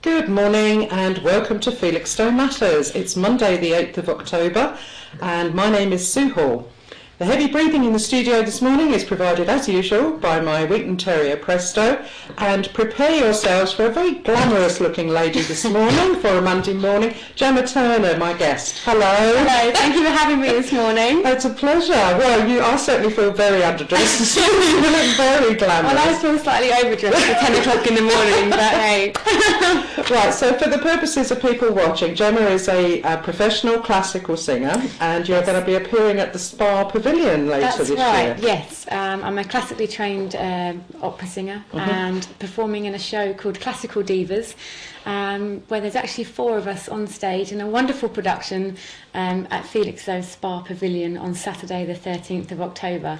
Good morning and welcome to Felixstowe Matters. It's Monday the 8th of October and my name is Sue Hall. The heavy breathing in the studio this morning is provided as usual by my Wheaton Terrier Presto, and prepare yourselves for a very glamorous looking lady this morning for a Monday morning. Gemma Turner, my guest. Hello. Hello, thank you for having me this morning. It's a pleasure. Well, I certainly feel very underdressed. You look very glamorous. Well, I feel slightly overdressed for 10 o'clock in the morning, but hey. Right, so for the purposes of people watching, Gemma is a professional classical singer and you're going to be appearing at the Spa Pavilion later this year. That's right, yes. I'm a classically trained opera singer and performing in a show called Classical Divas, where there's actually 4 of us on stage in a wonderful production at Felixstowe Spa Pavilion on Saturday the 13th of October.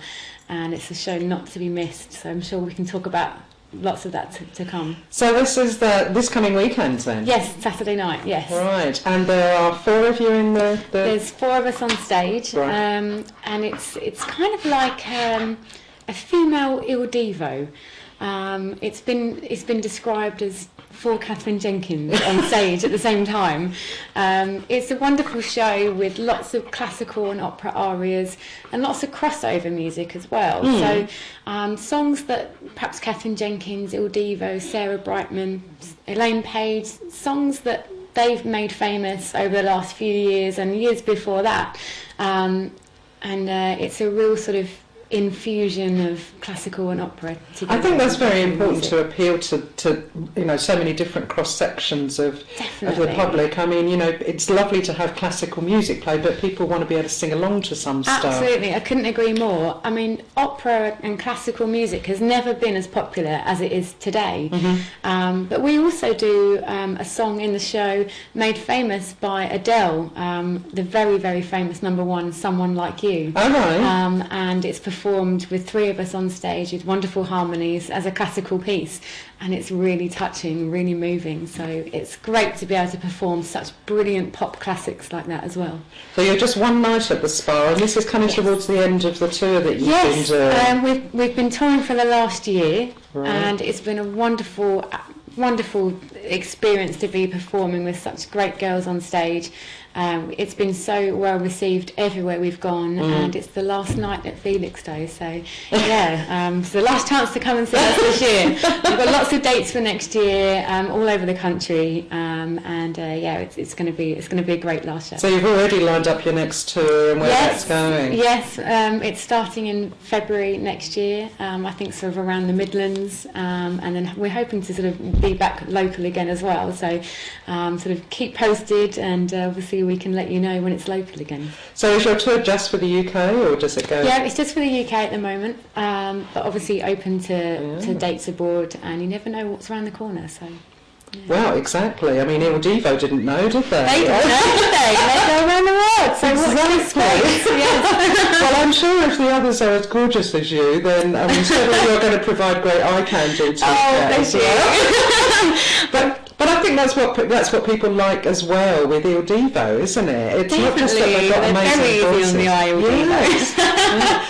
And it's a show not to be missed, so I'm sure we can talk about lots of that to come. So this is this coming weekend then? Yes, Saturday night, yes. Right, and there are 4 of you in the... There's 4 of us on stage, right. And it's kind of like a female Il Divo. It's been described as 4 Catherine Jenkins on stage at the same time. It's a wonderful show with lots of classical and opera arias and lots of crossover music as well. So songs that perhaps Catherine Jenkins, Il Divo, Sarah Brightman, Elaine Page, songs that they've made famous over the last few years and years before that. It's a real sort of infusion of classical and opera together. I think that's very important to appeal to so many different cross sections of the public. I mean, it's lovely to have classical music play, but people want to be able to sing along to some stuff. Absolutely, I couldn't agree more. I mean, opera and classical music has never been as popular as it is today. But we also do a song in the show made famous by Adele, the very, very famous #1, Someone Like You. Oh, right. And it's performed with 3 of us on stage with wonderful harmonies as a classical piece, and it's really touching, really moving, so it's great to be able to perform such brilliant pop classics like that as well. So you're just one night at the Spa, and this is coming towards the end of the tour that you've been doing. We've been touring for the last year, right. And it's been a wonderful experience to be performing with such great girls on stage. It's been so well received everywhere we've gone, and it's the last night at Felixstowe, so yeah, it's the last chance to come and see us this year. We've got lots of dates for next year, all over the country, it's going to be a great last show. So you've already lined up your next tour and where that's going? Yes, it's starting in February next year. I think sort of around the Midlands, and then we're hoping to sort of be back local again as well. So sort of keep posted, and obviously we can let you know when it's local again. So is your tour just for the UK, or does it go? Yeah, it's just for the UK at the moment, but obviously open to dates abroad, and you never know what's around the corner. So. Yeah. Well, exactly. I mean, Il Divo didn't know, did they? They didn't know, did they? They go around the world. So exactly. Yes. Well, I'm sure if the others are as gorgeous as you, then certainly you're going to provide great eye candy to bless you. But I think that's what people like as well with Il Divo, isn't it? It's definitely. Not just that they've got amazing voices. On the eye, Il Divo.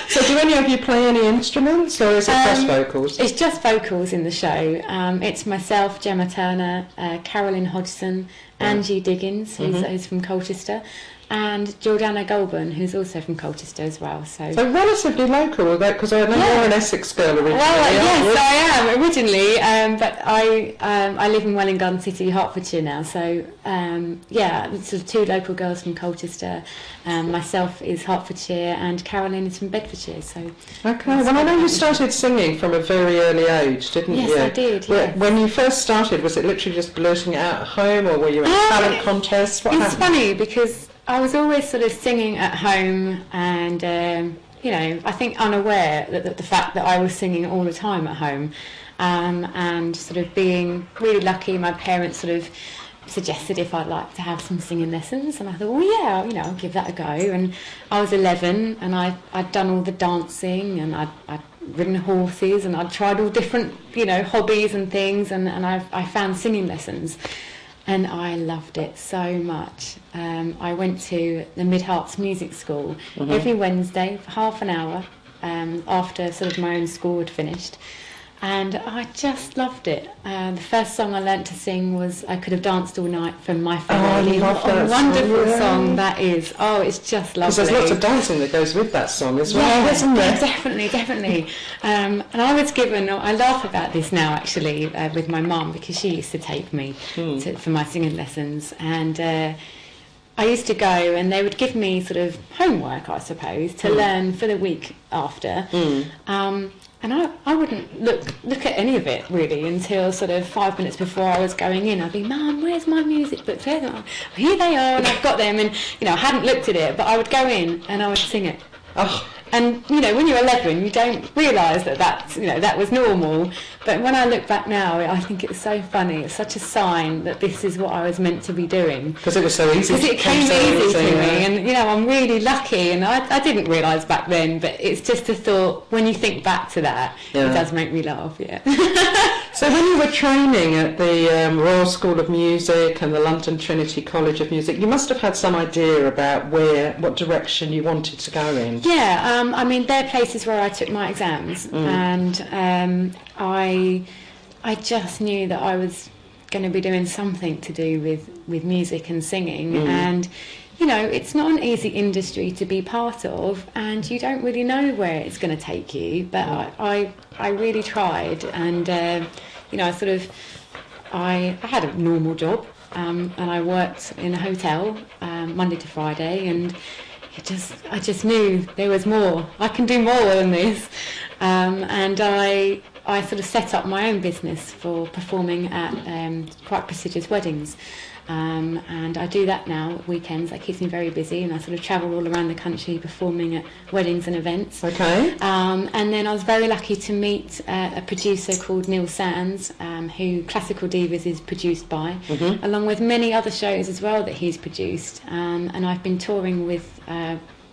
So do any of you play any instruments, or is it just vocals? It's just vocals in the show. It's myself, Gemma Turner, Carolyn Hodgson, Angie Diggins, who's from Colchester, and Jordana Goulburn, who's also from Colchester as well. So relatively local, because I know you're an Essex girl originally. Well, yes, I am originally, but I live in Welwyn Garden City, Hertfordshire now. So it's sort of 2 local girls from Colchester. Myself is Hertfordshire, and Carolyn is from Bedfordshire. So okay. Well, I know you started singing from a very early age, didn't you? Yes, I did. Yes. When you first started, was it literally just blurting it out at home, or were you in talent contests? What happened? It's funny because I was always sort of singing at home, and I think unaware that the fact that I was singing all the time at home, and sort of being really lucky. My parents sort of suggested if I'd like to have some singing lessons, and I thought, well, yeah, I'll give that a go. And I was 11, and I'd done all the dancing, and I'd ridden horses, and I'd tried all different hobbies and things, and I found singing lessons. And I loved it so much. I went to the Mid-Hearts Music School every Wednesday for half an hour after sort of my own school had finished. and I just loved it. The first song I learnt to sing was "I Could Have Danced All Night" from My Fair Lady. I love that wonderful song, song that is. Oh, it's just lovely. Because there's lots of dancing that goes with that song as well, isn't there? Definitely. And I was given, I laugh about this now actually, with my mum, because she used to take me for my singing lessons, and I used to go and they would give me sort of homework, I suppose, to learn for the week after. And I wouldn't look at any of it really until sort of 5 minutes before I was going in. I'd be, "Mum, where's my music books? Here they are," and I've got them. And I hadn't looked at it, but I would go in and I would sing it. Oh. And when you're 11, you don't realise that was normal. But when I look back now, I think it's so funny. It's such a sign that this is what I was meant to be doing. Because it was so easy. Because it came easy to me, and I'm really lucky. And I didn't realise back then, but it's just a thought. When you think back to that, it does make me laugh. Yeah. So when you were training at the Royal School of Music and the London Trinity College of Music, you must have had some idea about what direction you wanted to go in. Yeah. I mean, they're places where I took my exams, and I just knew that I was going to be doing something to do with music and singing, and it's not an easy industry to be part of, and you don't really know where it's going to take you, but I really tried, and I had a normal job, and I worked in a hotel Monday to Friday, and I just knew there was more. I can do more than this, and I sort of set up my own business for performing at quite prestigious weddings, and I do that now at weekends. That keeps me very busy, and I sort of travel all around the country performing at weddings and events. Okay. And then I was very lucky to meet a producer called Neil Sands, who Classical Divas is produced by, along with many other shows as well that he's produced. And I've been touring with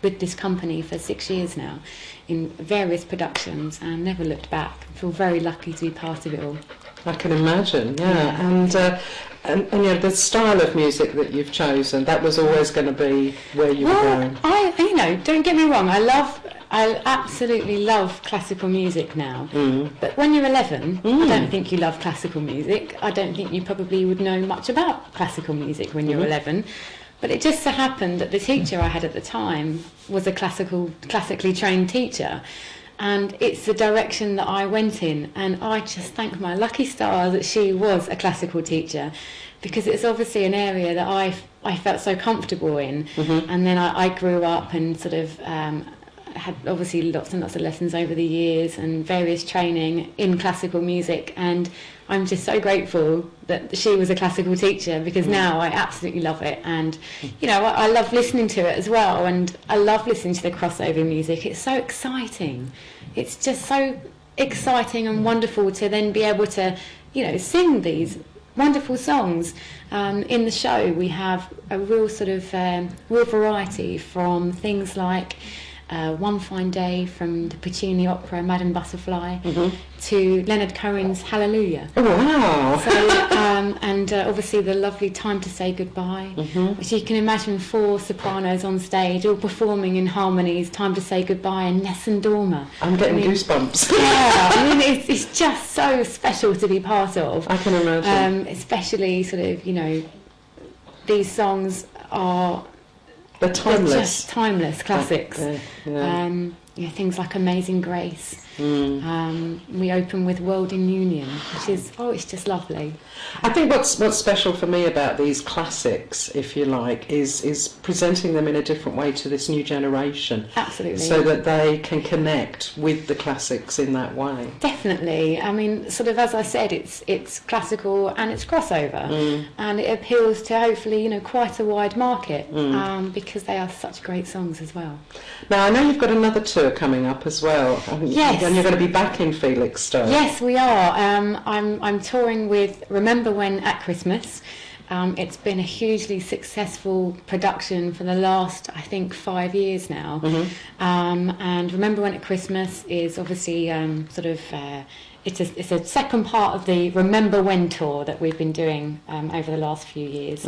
this company for 6 years now in various productions, and never looked back. I feel very lucky to be part of it all. I can imagine, yeah. And the style of music that you've chosen, that was always going to be where you were going. Don't get me wrong, I absolutely love classical music now. But when you're 11, I don't think you love classical music. I don't think you probably would know much about classical music when you're 11. But it just so happened that the teacher I had at the time was a classically trained teacher. And it's the direction that I went in, and I just thank my lucky stars that she was a classical teacher, because it's obviously an area that I felt so comfortable in. And then I grew up and sort of had obviously lots and lots of lessons over the years and various training in classical music, and I'm just so grateful that she was a classical teacher, because now I absolutely love it, and I love listening to it as well, and I love listening to the crossover music. It's so exciting. It's just so exciting and wonderful to then be able to sing these wonderful songs. In the show we have a real sort of real variety, from things like One Fine Day from the Puccini opera Madame Butterfly to Leonard Cohen's Hallelujah. Oh, wow. So, and obviously the lovely Time to Say Goodbye, which you can imagine 4 sopranos on stage all performing in harmonies, Time to Say Goodbye and Nessun Dorma. I'm getting goosebumps. Yeah, it's just so special to be part of. I can imagine. Especially sort of, these songs are... They're timeless. They're just timeless classics. Things like Amazing Grace. We open with World in Union, which is, it's just lovely. I think what's special for me about these classics, if you like, is presenting them in a different way to this new generation. Absolutely. So that they can connect with the classics in that way. Definitely. I mean, sort of as I said, it's classical and it's crossover, and it appeals to hopefully quite a wide market, because they are such great songs as well. Now I know you've got another tour coming up as well. Yes. And you're going to be back in Felixstowe. Yes, we are. I'm touring with Remember When at Christmas. It's been a hugely successful production for the last, I think, 5 years now. And Remember When at Christmas is obviously it's a second part of the Remember When tour that we've been doing over the last few years.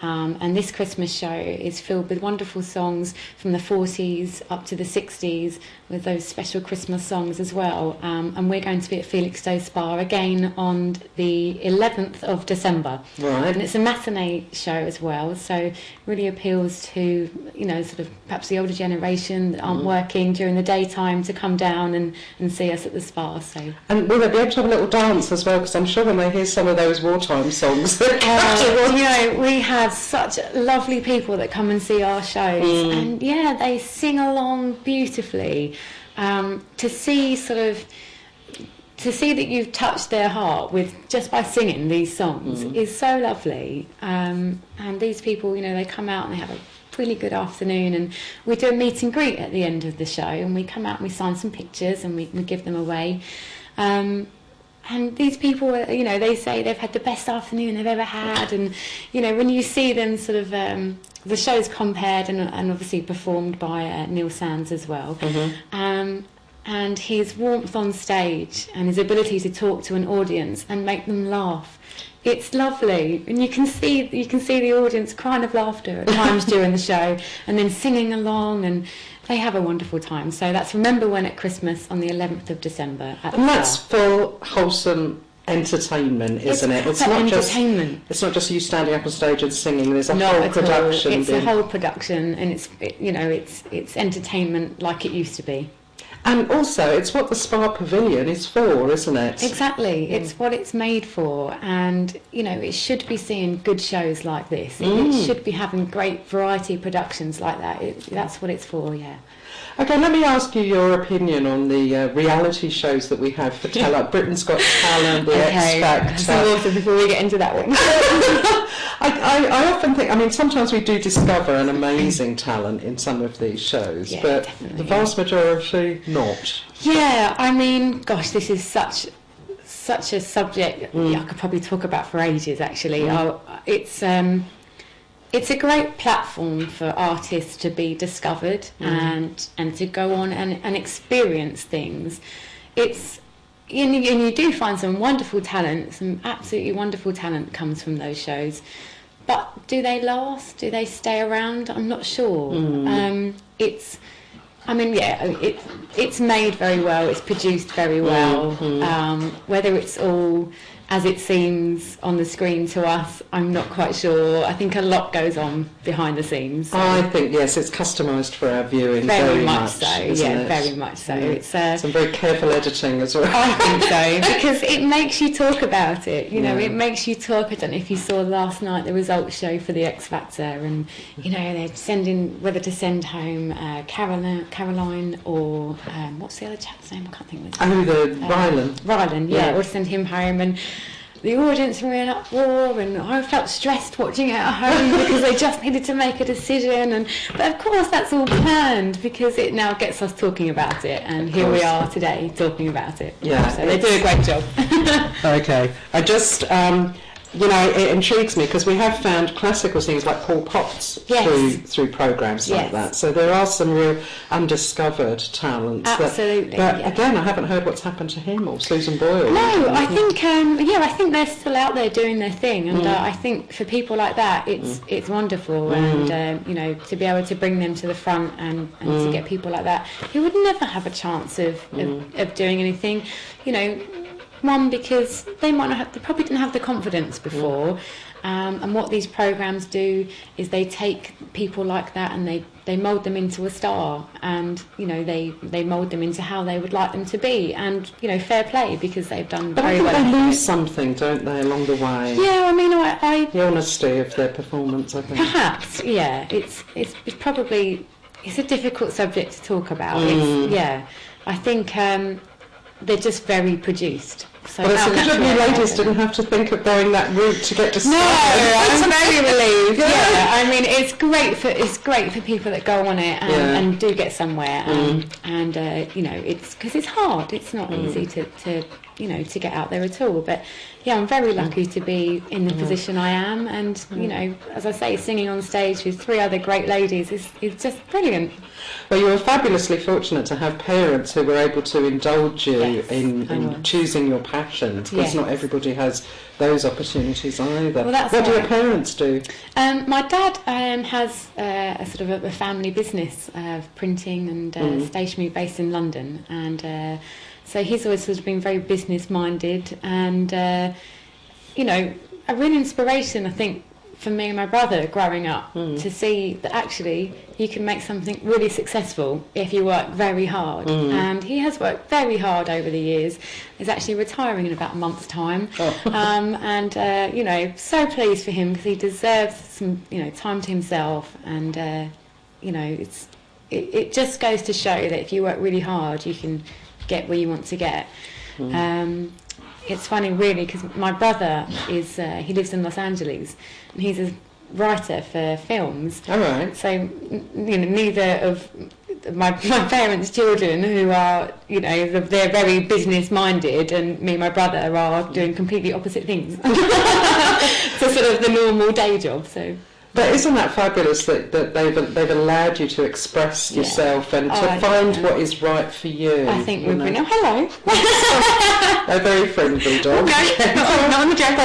And this Christmas show is filled with wonderful songs from the 40s up to the 60s, with those special Christmas songs as well. And we're going to be at Felixstowe Spa again on the 11th of December. Right. And it's a matinee show as well, so really appeals to, you know, sort of perhaps the older generation that aren't working during the daytime to come down and see us at the spa. So. And will they be able to have a little dance as well? Because I'm sure when they hear some of those wartime songs, you know, we have such lovely people that come and see our shows, and yeah, they sing along beautifully. To see that you've touched their heart with just by singing these songs is so lovely. And these people, you know, they come out and they have a really good afternoon, and we do a meet and greet at the end of the show, and we come out and we sign some pictures and we give them away. And these people, you know, they say they've had the best afternoon they've ever had, and you know, when you see them sort of, the show's compared and obviously performed by Neil Sands as well, and his warmth on stage and his ability to talk to an audience and make them laugh, it's lovely, and you can see the audience crying of laughter at times during the show, and then singing along, and they have a wonderful time. So that's Remember When at Christmas on the 11th of December. And that's full, wholesome entertainment, isn't it? It's not entertainment. It's not just you standing up on stage and singing. There's a whole production. It's a whole production, and it's entertainment like it used to be. And also, it's what the Spa Pavilion is for, isn't it? Exactly. It's what it's made for, and you know, it should be seeing good shows like this. It should be having great variety productions like that. That's what it's for. Yeah. Okay, let me ask you your opinion on the reality shows that we have for talent. Britain's Got Talent, The X Factor. So also, before we get into that one. I often think, I mean, sometimes we do discover an amazing talent in some of these shows, but definitely, the vast majority not. Yeah, I mean, gosh, this is such a subject I could probably talk about for ages, actually. It's a great platform for artists to be discovered and to go on and experience things. And you do find some wonderful talent, some absolutely wonderful talent comes from those shows. But do they last? Do they stay around? I'm not sure. It's made very well, it's produced very well. Whether it's all as it seems on the screen to us, I'm not quite sure. I think a lot goes on behind the scenes. So. I think, yes, it's customised for our viewing very much so. Yeah, very much so. Yeah. It's some very careful editing as well. I think so, because it makes you talk about it. You know, it makes you talk. I don't know if you saw last night the results show for the X Factor, and you know, they're sending whether to send home Caroline or what's the other chap's name? I can't think of it. Rylan, or to send him home, and the audience were in uproar, and I felt stressed watching it at home because they just needed to make a decision. But of course, that's all planned because it now gets us talking about it, and here we are today talking about it. Yeah, so they do a great job. Okay, I just. It intrigues me because we have found classical singers like Paul Potts through programmes like that. So there are some real undiscovered talents. Absolutely. But again, I haven't heard what's happened to him or Susan Boyle. No, I think I think they're still out there doing their thing, and I think for people like that, it's wonderful, and to be able to bring them to the front and to get people like that who would never have a chance of doing anything, you know. One, because they probably didn't have the confidence before, and what these programmes do is they take people like that and they mould them into a star, and you know they mould them into how they would like them to be, and you know, fair play, because they've done very well. But I think they lose something, don't they, along the way? Yeah, I mean, I the honesty of their performance, I think. Perhaps, yeah. It's probably a difficult subject to talk about. I think. They're just very produced, So Well, it's how a good job natural you it ladies is. didn't have to think of going that route to get to No, Scotland. I'm very relieved. Yeah. Yeah, I mean it's great for people that go on it and do get somewhere. And you know, it's because it's hard. It's not easy to you know to get out there at all. But yeah, I'm very lucky to be in the position I am. And you know, as I say, singing on stage with 3 other great ladies is just brilliant. Well, you were fabulously fortunate to have parents who were able to indulge you Yes, I in was. choosing your passions, because Yes. not everybody has those opportunities either. Well, that's what do your right. parents do? My dad has a sort of a family business of printing and stationery based in London, and so he's always sort of been very business minded, and you know, a real inspiration, I think, for me and my brother growing up to see that actually you can make something really successful if you work very hard. And he has worked very hard over the years. He's actually retiring in about a month's time. And you know, so pleased for him because he deserves some, you know, time to himself. And you know, it just goes to show that if you work really hard, you can get where you want to get. It's funny, really, because my brother he lives in Los Angeles, and he's a writer for films. All right. So, you know, neither of my parents' children, who are, you know, they're very business minded, and me and my brother are doing completely opposite things to sort of the normal day job. So. But isn't that fabulous that they've allowed you to express yourself and to find what is right for you? I think we've been. Oh, hello. A very friendly dog. Not on the joke.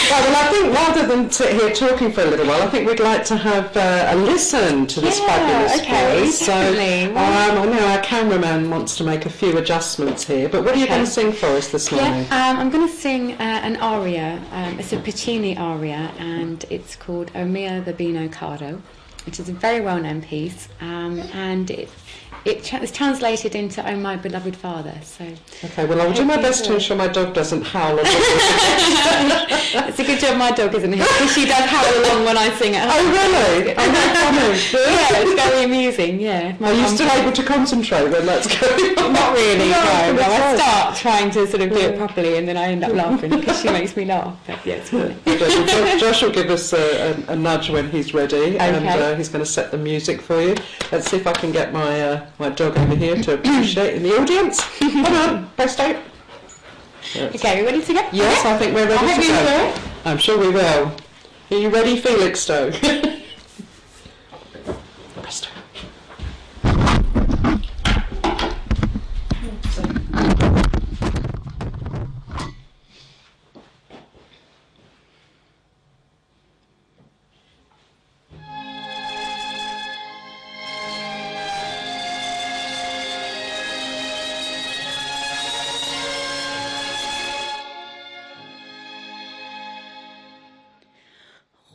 Well, I think rather than sit here talking for a little while, I think we'd like to have a listen to this fabulous voice. So I know our cameraman wants to make a few adjustments here, but what are you going to sing for us this morning? I'm going to sing an aria. It's a Puccini aria, and it's called O mio bambino caro, which is a very well-known piece, and it's translated into "Oh my beloved father." So okay, well I'll do my best to ensure my dog doesn't howl. It's a good job my dog isn't here, because she does howl along when I sing at home. Oh really? Oh, no, funny. Yeah, it's very amusing. Yeah. Are you still able to concentrate when that's going on? Not really. No. I right. start trying to sort of do it properly, and then I end up laughing because she makes me laugh. But yeah, it's funny. Josh will give us a nudge when he's ready, and he's going to set the music for you. Let's see if I can get my dog over here to appreciate in the audience. Come on, best out. Okay, we ready to go? Yes, I think we're ready to go. Will. I'm sure we will. Are you ready, Felixstowe? Presto.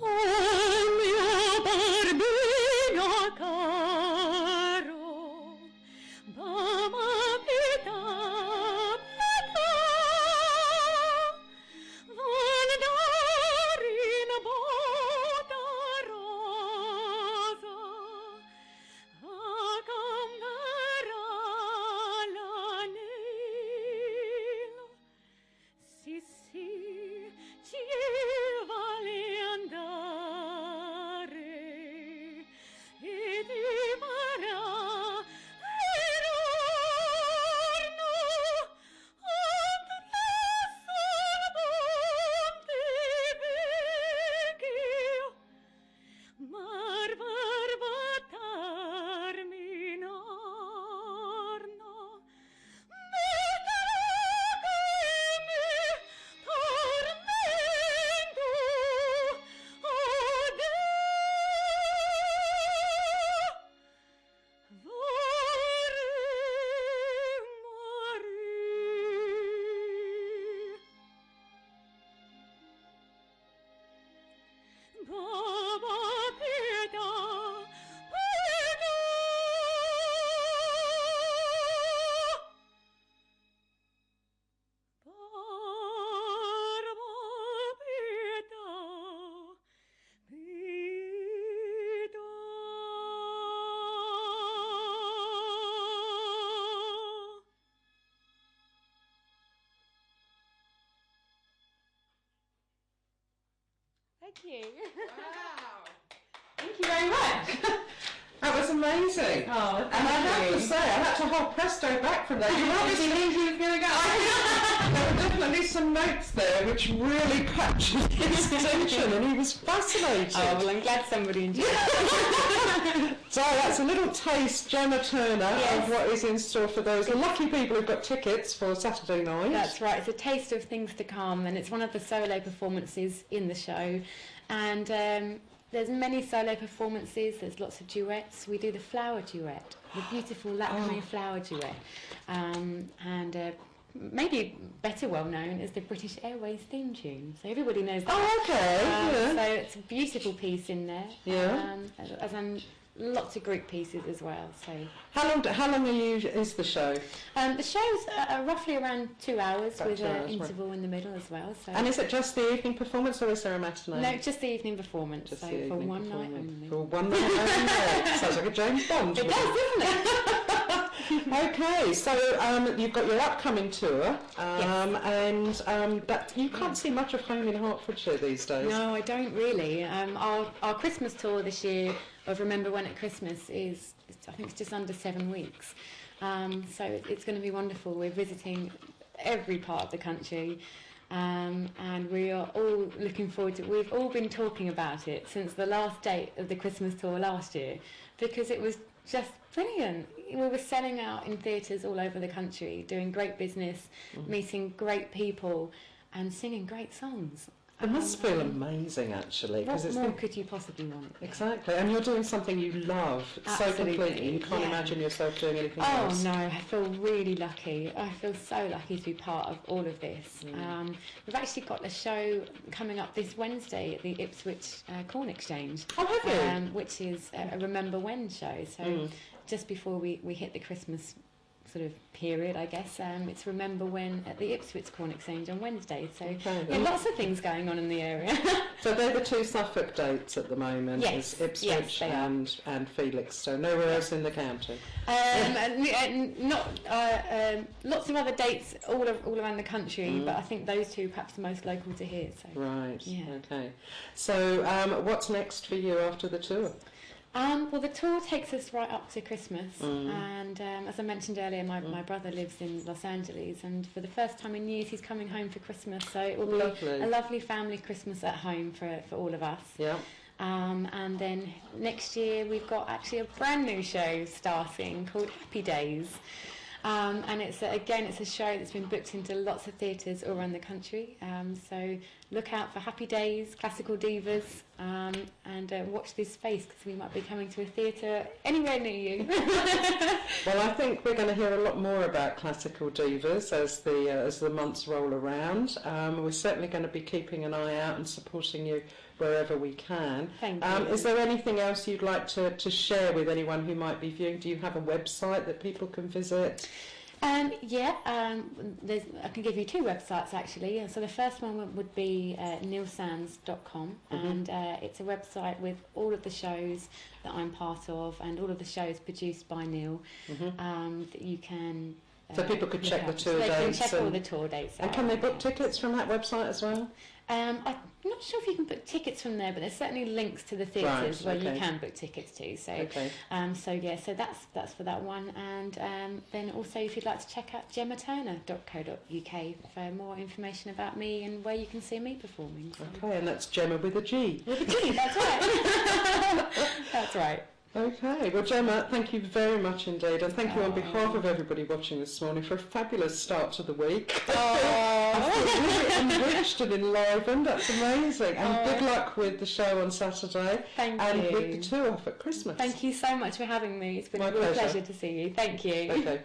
Oh, mio Thank you. Wow. Thank you very much. That was amazing. Oh, and I have to say, I had to hold Presto back from that. You obviously knew he was going to go. There were definitely some notes there which really captured his attention, and he was fascinated. Oh, well, I'm glad somebody enjoyed it. So that's a little taste, Gemma Turner, of what is in store for those lucky people who've got tickets for Saturday night. That's right. It's a taste of things to come, and it's one of the solo performances in the show. And there's many solo performances, there's lots of duets. We do the flower duet, the beautiful Lacme flower duet. And maybe better well known as the British Airways theme tune. So everybody knows that. Oh, okay. So it's a beautiful piece in there. Yeah. As I'm lots of group pieces as well. So how long is the show? The show's roughly around 2 hours with an interval in the middle as well. So. And is it just the evening performance or is there a matinee? No, just the evening performance. Just so the for evening one night performance. only. For one night only. Sounds like a James Bond. It does, doesn't it? Okay, so you've got your upcoming tour, but you can't see much of home in Hertfordshire these days. No, I don't really. Our Christmas tour this year of Remember When at Christmas is, I think it's just under 7 weeks. So it's going to be wonderful. We're visiting every part of the country. And we are all looking forward to it. We've all been talking about it since the last date of the Christmas tour last year because it was just brilliant. We were selling out in theatres all over the country, doing great business, meeting great people and singing great songs. It must feel amazing, actually. What more could you possibly want? Exactly, and you're doing something you love so completely. You can't imagine yourself doing anything else. Oh no, I feel really lucky. I feel so lucky to be part of all of this. We've actually got a show coming up this Wednesday at the Ipswich Corn Exchange. Oh, have you? Which is a Remember When show. So just before we hit the Christmas sort of period, I guess. It's Remember When at the Ipswich Corn Exchange on Wednesday. So lots of things going on in the area. So they're the two Suffolk dates at the moment. Yes, is Ipswich and Felixstowe. Nowhere else in the county. Lots of other dates all around the country, but I think those two perhaps the most local to here. So. Right. Yeah. Okay. So what's next for you after the tour? Well, the tour takes us right up to Christmas, and as I mentioned earlier, my brother lives in Los Angeles, and for the first time in years he's coming home for Christmas, so it will be a lovely family Christmas at home for all of us. Yeah. And then next year we've got actually a brand new show starting called Happy Days. And it's a show that's been booked into lots of theatres all around the country. So look out for Happy Days, Classical Divas, and watch this space because we might be coming to a theatre anywhere near you. Well, I think we're going to hear a lot more about Classical Divas as the months roll around. We're certainly going to be keeping an eye out and supporting you wherever we can. Thank you. Is there anything else you'd like to share with anyone who might be viewing? Do you have a website that people can visit? I can give you two websites actually. So the first one would be neilsands.com, and it's a website with all of the shows that I'm part of and all of the shows produced by Neil that you can. So people could check the tour dates. They can check all the tour dates. And can they book tickets from that website as well? I'm not sure if you can book tickets from there, but there's certainly links to the theatres where you can book tickets to. So, so that's for that one. And then also, if you'd like to check out gemmaturner.co.uk for more information about me and where you can see me performing. So. Okay, and that's Gemma with a G. With a G, that's right. That's right. Okay, well Gemma, thank you very much indeed, and thank you on behalf of everybody watching this morning for a fabulous start to the week. I feel really enriched and enlivened, that's amazing, and good luck with the show on Saturday. Thank and you. with the tour off at Christmas. Thank you so much for having me, it's been a real pleasure to see you. Thank you. Okay.